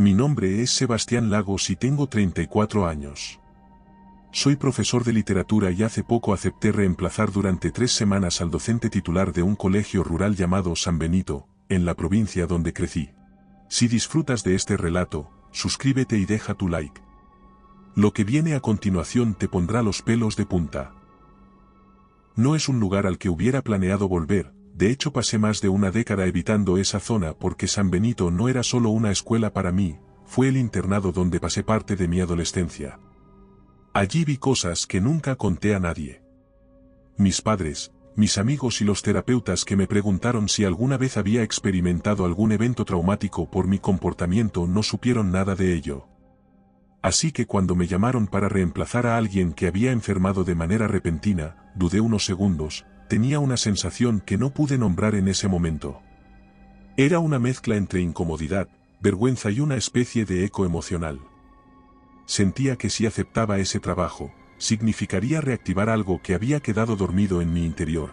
Mi nombre es Sebastián Lagos y tengo 34 años. Soy profesor de literatura y hace poco acepté reemplazar durante 3 semanas al docente titular de un colegio rural llamado San Benito, en la provincia donde crecí. Si disfrutas de este relato, suscríbete y deja tu like. Lo que viene a continuación te pondrá los pelos de punta. No es un lugar al que hubiera planeado volver, de hecho pasé más de una década evitando esa zona porque San Benito no era solo una escuela para mí, fue el internado donde pasé parte de mi adolescencia. Allí vi cosas que nunca conté a nadie. Mis padres, mis amigos y los terapeutas que me preguntaron si alguna vez había experimentado algún evento traumático por mi comportamiento no supieron nada de ello. Así que cuando me llamaron para reemplazar a alguien que había enfermado de manera repentina, dudé unos segundos, tenía una sensación que no pude nombrar en ese momento. Era una mezcla entre incomodidad, vergüenza y una especie de eco emocional. Sentía que si aceptaba ese trabajo, significaría reactivar algo que había quedado dormido en mi interior.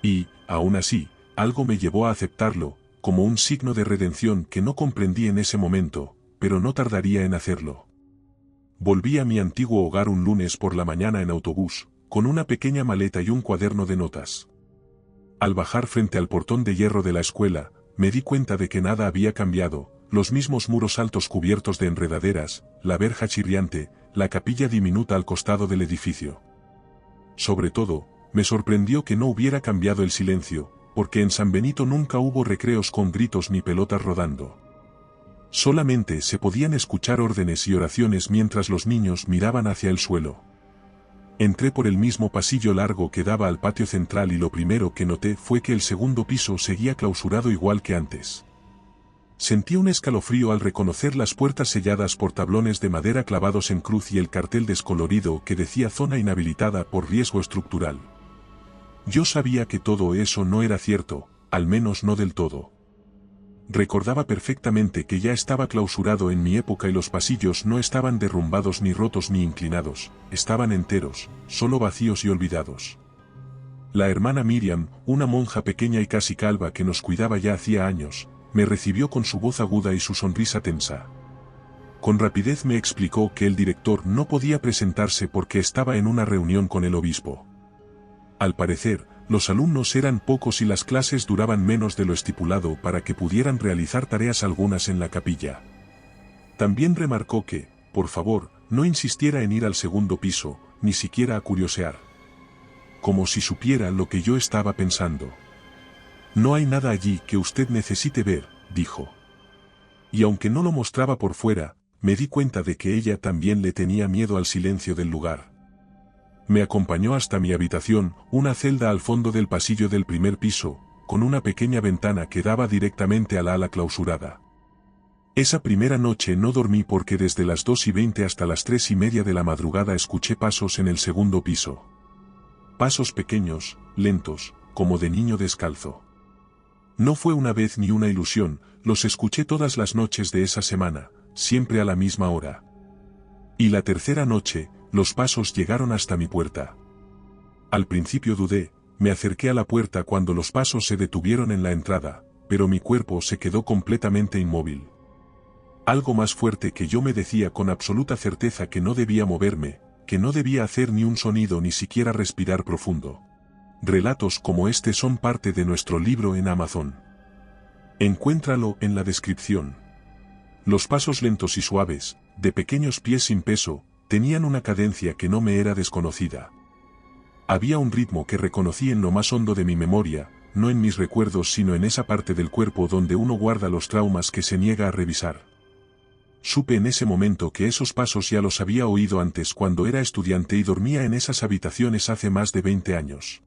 Y, aún así, algo me llevó a aceptarlo, como un signo de redención que no comprendí en ese momento, pero no tardaría en hacerlo. Volví a mi antiguo hogar un lunes por la mañana en autobús, con una pequeña maleta y un cuaderno de notas. Al bajar frente al portón de hierro de la escuela, me di cuenta de que nada había cambiado, los mismos muros altos cubiertos de enredaderas, la verja chirriante, la capilla diminuta al costado del edificio. Sobre todo, me sorprendió que no hubiera cambiado el silencio, porque en San Benito nunca hubo recreos con gritos ni pelotas rodando. Solamente se podían escuchar órdenes y oraciones mientras los niños miraban hacia el suelo. Entré por el mismo pasillo largo que daba al patio central y lo primero que noté fue que el segundo piso seguía clausurado igual que antes. Sentí un escalofrío al reconocer las puertas selladas por tablones de madera clavados en cruz y el cartel descolorido que decía zona inhabilitada por riesgo estructural. Yo sabía que todo eso no era cierto, al menos no del todo. Recordaba perfectamente que ya estaba clausurado en mi época y los pasillos no estaban derrumbados ni rotos ni inclinados, estaban enteros, solo vacíos y olvidados. La hermana Miriam, una monja pequeña y casi calva que nos cuidaba ya hacía años, me recibió con su voz aguda y su sonrisa tensa. Con rapidez me explicó que el director no podía presentarse porque estaba en una reunión con el obispo. Al parecer, los alumnos eran pocos y las clases duraban menos de lo estipulado para que pudieran realizar tareas algunas en la capilla. También remarcó que, por favor, no insistiera en ir al segundo piso, ni siquiera a curiosear. Como si supiera lo que yo estaba pensando. No hay nada allí que usted necesite ver, dijo. Y aunque no lo mostraba por fuera, me di cuenta de que ella también le tenía miedo al silencio del lugar. Me acompañó hasta mi habitación, una celda al fondo del pasillo del primer piso, con una pequeña ventana que daba directamente al ala clausurada. Esa primera noche no dormí porque desde las 2:20 hasta las 3:30 de la madrugada escuché pasos en el segundo piso. Pasos pequeños, lentos, como de niño descalzo. No fue una vez ni una ilusión, los escuché todas las noches de esa semana, siempre a la misma hora. Y la tercera noche, los pasos llegaron hasta mi puerta. Al principio dudé, me acerqué a la puerta cuando los pasos se detuvieron en la entrada, pero mi cuerpo se quedó completamente inmóvil. Algo más fuerte que yo me decía con absoluta certeza que no debía moverme, que no debía hacer ni un sonido ni siquiera respirar profundo. Relatos como este son parte de nuestro libro en Amazon. Encuéntralo en la descripción. Los pasos lentos y suaves, de pequeños pies sin peso, tenían una cadencia que no me era desconocida. Había un ritmo que reconocí en lo más hondo de mi memoria, no en mis recuerdos sino en esa parte del cuerpo donde uno guarda los traumas que se niega a revisar. Supe en ese momento que esos pasos ya los había oído antes cuando era estudiante y dormía en esas habitaciones hace más de 20 años.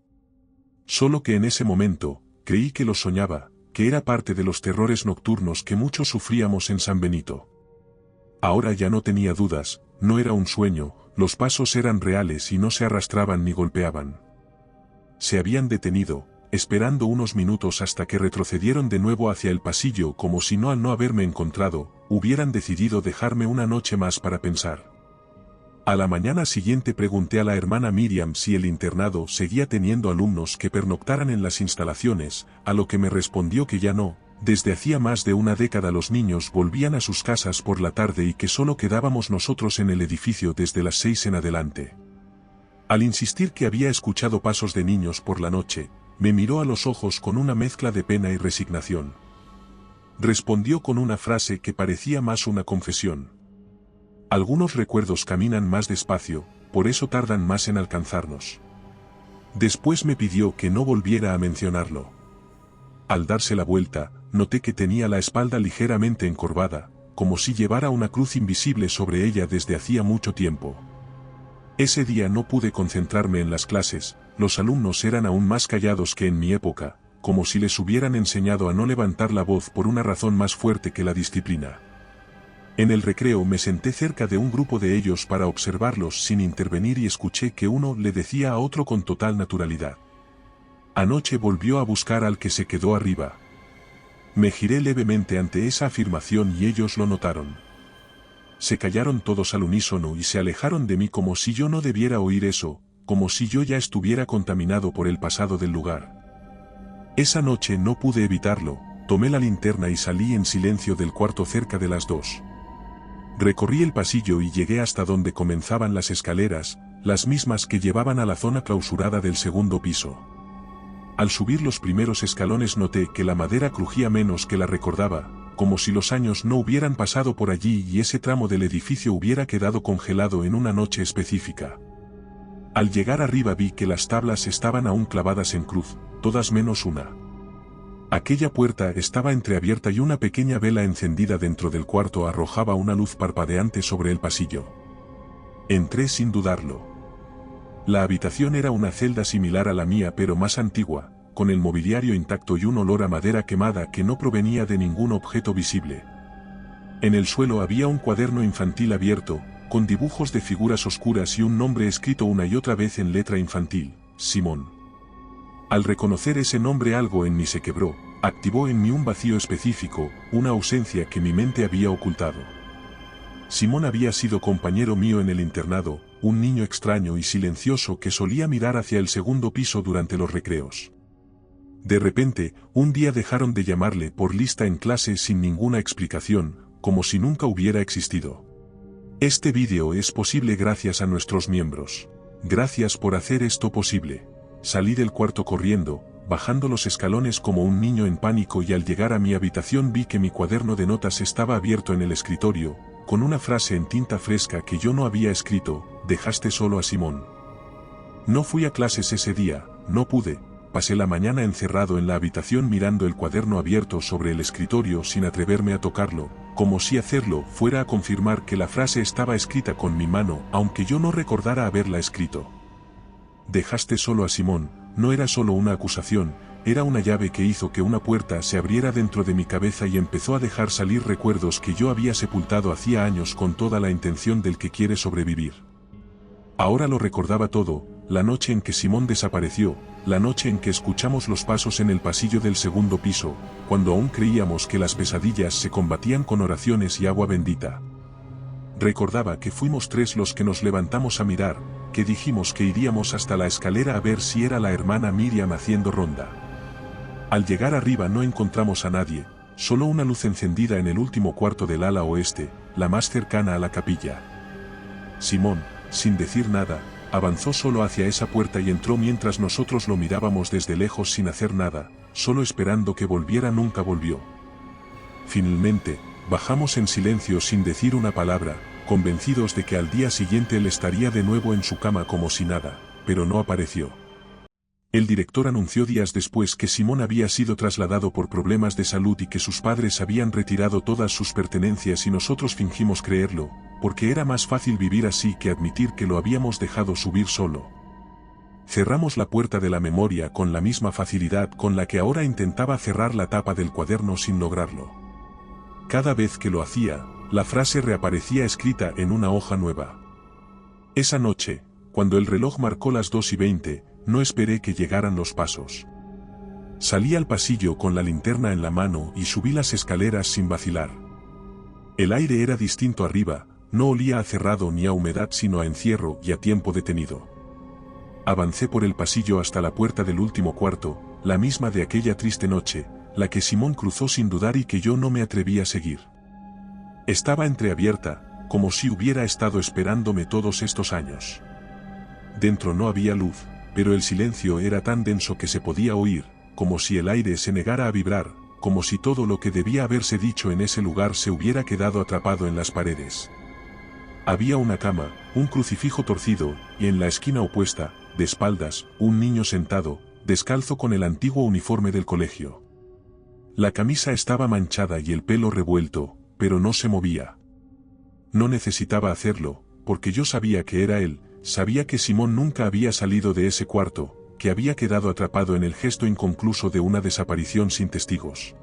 Solo que en ese momento, creí que los soñaba, que era parte de los terrores nocturnos que muchos sufríamos en San Benito. Ahora ya no tenía dudas, no era un sueño, los pasos eran reales y no se arrastraban ni golpeaban. Se habían detenido, esperando unos minutos hasta que retrocedieron de nuevo hacia el pasillo como si no al no haberme encontrado, hubieran decidido dejarme una noche más para pensar. A la mañana siguiente pregunté a la hermana Miriam si el internado seguía teniendo alumnos que pernoctaran en las instalaciones, a lo que me respondió que ya no, Desde hacía más de una década los niños volvían a sus casas por la tarde y que solo quedábamos nosotros en el edificio desde las 6 en adelante. Al insistir que había escuchado pasos de niños por la noche, me miró a los ojos con una mezcla de pena y resignación. Respondió con una frase que parecía más una confesión. Algunos recuerdos caminan más despacio, por eso tardan más en alcanzarnos. Después me pidió que no volviera a mencionarlo. Al darse la vuelta, noté que tenía la espalda ligeramente encorvada, como si llevara una cruz invisible sobre ella desde hacía mucho tiempo. Ese día no pude concentrarme en las clases, los alumnos eran aún más callados que en mi época, como si les hubieran enseñado a no levantar la voz por una razón más fuerte que la disciplina. En el recreo me senté cerca de un grupo de ellos para observarlos sin intervenir y escuché que uno le decía a otro con total naturalidad: «Anoche volvió a buscar al que se quedó arriba». Me giré levemente ante esa afirmación y ellos lo notaron. Se callaron todos al unísono y se alejaron de mí como si yo no debiera oír eso, como si yo ya estuviera contaminado por el pasado del lugar. Esa noche no pude evitarlo, tomé la linterna y salí en silencio del cuarto cerca de las 2. Recorrí el pasillo y llegué hasta donde comenzaban las escaleras, las mismas que llevaban a la zona clausurada del segundo piso. Al subir los primeros escalones noté que la madera crujía menos que la recordaba, como si los años no hubieran pasado por allí y ese tramo del edificio hubiera quedado congelado en una noche específica. Al llegar arriba vi que las tablas estaban aún clavadas en cruz, todas menos una. Aquella puerta estaba entreabierta y una pequeña vela encendida dentro del cuarto arrojaba una luz parpadeante sobre el pasillo. Entré sin dudarlo. La habitación era una celda similar a la mía pero más antigua, con el mobiliario intacto y un olor a madera quemada que no provenía de ningún objeto visible. En el suelo había un cuaderno infantil abierto, con dibujos de figuras oscuras y un nombre escrito una y otra vez en letra infantil: Simón. Al reconocer ese nombre algo en mí se quebró, activó en mí un vacío específico, una ausencia que mi mente había ocultado. Simón había sido compañero mío en el internado, un niño extraño y silencioso que solía mirar hacia el segundo piso durante los recreos. De repente, un día dejaron de llamarle por lista en clase sin ninguna explicación, como si nunca hubiera existido. Este vídeo es posible gracias a nuestros miembros. Gracias por hacer esto posible. Salí del cuarto corriendo, bajando los escalones como un niño en pánico y al llegar a mi habitación vi que mi cuaderno de notas estaba abierto en el escritorio, con una frase en tinta fresca que yo no había escrito: «Dejaste solo a Simón». No fui a clases ese día, no pude. Pasé la mañana encerrado en la habitación mirando el cuaderno abierto sobre el escritorio sin atreverme a tocarlo, como si hacerlo fuera a confirmar que la frase estaba escrita con mi mano, aunque yo no recordara haberla escrito. Dejaste solo a Simón, no era solo una acusación, era una llave que hizo que una puerta se abriera dentro de mi cabeza y empezó a dejar salir recuerdos que yo había sepultado hacía años con toda la intención del que quiere sobrevivir. Ahora lo recordaba todo: la noche en que Simón desapareció, la noche en que escuchamos los pasos en el pasillo del segundo piso, cuando aún creíamos que las pesadillas se combatían con oraciones y agua bendita. Recordaba que fuimos 3 los que nos levantamos a mirar, que dijimos que iríamos hasta la escalera a ver si era la hermana Miriam haciendo ronda. Al llegar arriba no encontramos a nadie, solo una luz encendida en el último cuarto del ala oeste, la más cercana a la capilla. Simón, sin decir nada, avanzó solo hacia esa puerta y entró mientras nosotros lo mirábamos desde lejos sin hacer nada, solo esperando que volviera. Nunca volvió. Finalmente, bajamos en silencio sin decir una palabra, convencidos de que al día siguiente él estaría de nuevo en su cama como si nada, pero no apareció. El director anunció días después que Simón había sido trasladado por problemas de salud y que sus padres habían retirado todas sus pertenencias y nosotros fingimos creerlo, porque era más fácil vivir así que admitir que lo habíamos dejado subir solo. Cerramos la puerta de la memoria con la misma facilidad con la que ahora intentaba cerrar la tapa del cuaderno sin lograrlo. Cada vez que lo hacía, la frase reaparecía escrita en una hoja nueva. Esa noche, cuando el reloj marcó las 2:20, no esperé que llegaran los pasos. Salí al pasillo con la linterna en la mano y subí las escaleras sin vacilar. El aire era distinto arriba, no olía a cerrado ni a humedad sino a encierro y a tiempo detenido. Avancé por el pasillo hasta la puerta del último cuarto, la misma de aquella triste noche, la que Simón cruzó sin dudar y que yo no me atreví a seguir. Estaba entreabierta, como si hubiera estado esperándome todos estos años. Dentro no había luz, pero el silencio era tan denso que se podía oír, como si el aire se negara a vibrar, como si todo lo que debía haberse dicho en ese lugar se hubiera quedado atrapado en las paredes. Había una cama, un crucifijo torcido, y en la esquina opuesta, de espaldas, un niño sentado, descalzo con el antiguo uniforme del colegio. La camisa estaba manchada y el pelo revuelto, pero no se movía. No necesitaba hacerlo, porque yo sabía que era él, sabía que Simón nunca había salido de ese cuarto, que había quedado atrapado en el gesto inconcluso de una desaparición sin testigos.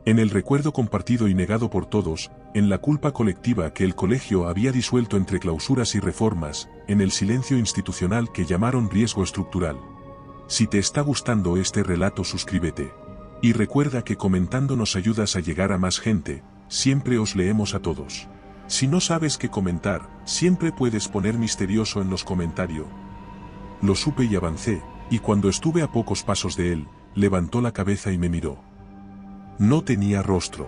En el recuerdo compartido y negado por todos, en la culpa colectiva que el colegio había disuelto entre clausuras y reformas, en el silencio institucional que llamaron riesgo estructural. Si te está gustando este relato, suscríbete. Y recuerda que comentando nos ayudas a llegar a más gente, siempre os leemos a todos. Si no sabes qué comentar, siempre puedes poner misterioso en los comentarios. Lo supe y avancé, y cuando estuve a pocos pasos de él, levantó la cabeza y me miró. No tenía rostro.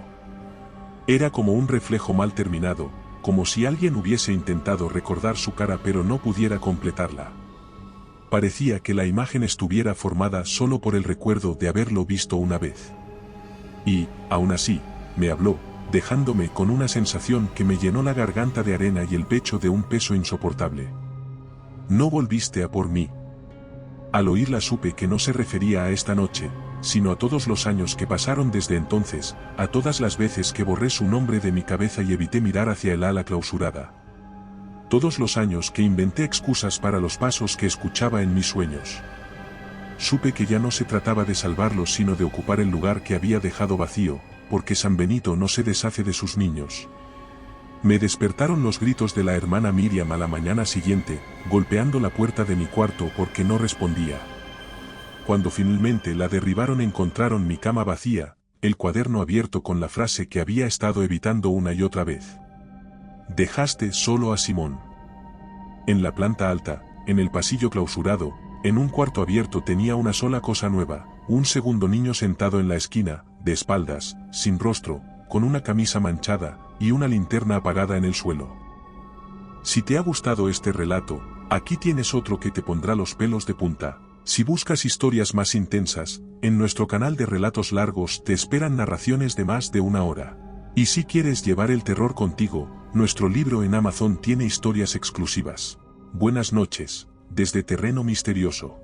Era como un reflejo mal terminado, como si alguien hubiese intentado recordar su cara pero no pudiera completarla. Parecía que la imagen estuviera formada solo por el recuerdo de haberlo visto una vez. Y, aún así, me habló, dejándome con una sensación que me llenó la garganta de arena y el pecho de un peso insoportable. No volviste a por mí. Al oírla supe que no se refería a esta noche, sino a todos los años que pasaron desde entonces, a todas las veces que borré su nombre de mi cabeza y evité mirar hacia el ala clausurada. Todos los años que inventé excusas para los pasos que escuchaba en mis sueños. Supe que ya no se trataba de salvarlos sino de ocupar el lugar que había dejado vacío, porque San Benito no se deshace de sus niños. Me despertaron los gritos de la hermana Miriam a la mañana siguiente, golpeando la puerta de mi cuarto porque no respondía. Cuando finalmente la derribaron encontraron mi cama vacía, el cuaderno abierto con la frase que había estado evitando una y otra vez. Dejaste solo a Simón. En la planta alta, en el pasillo clausurado, en un cuarto abierto tenía una sola cosa nueva, un segundo niño sentado en la esquina, de espaldas, sin rostro, con una camisa manchada, y una linterna apagada en el suelo. Si te ha gustado este relato, aquí tienes otro que te pondrá los pelos de punta. Si buscas historias más intensas, en nuestro canal de relatos largos te esperan narraciones de más de una hora. Y si quieres llevar el terror contigo, nuestro libro en Amazon tiene historias exclusivas. Buenas noches, desde Terreno Misterioso.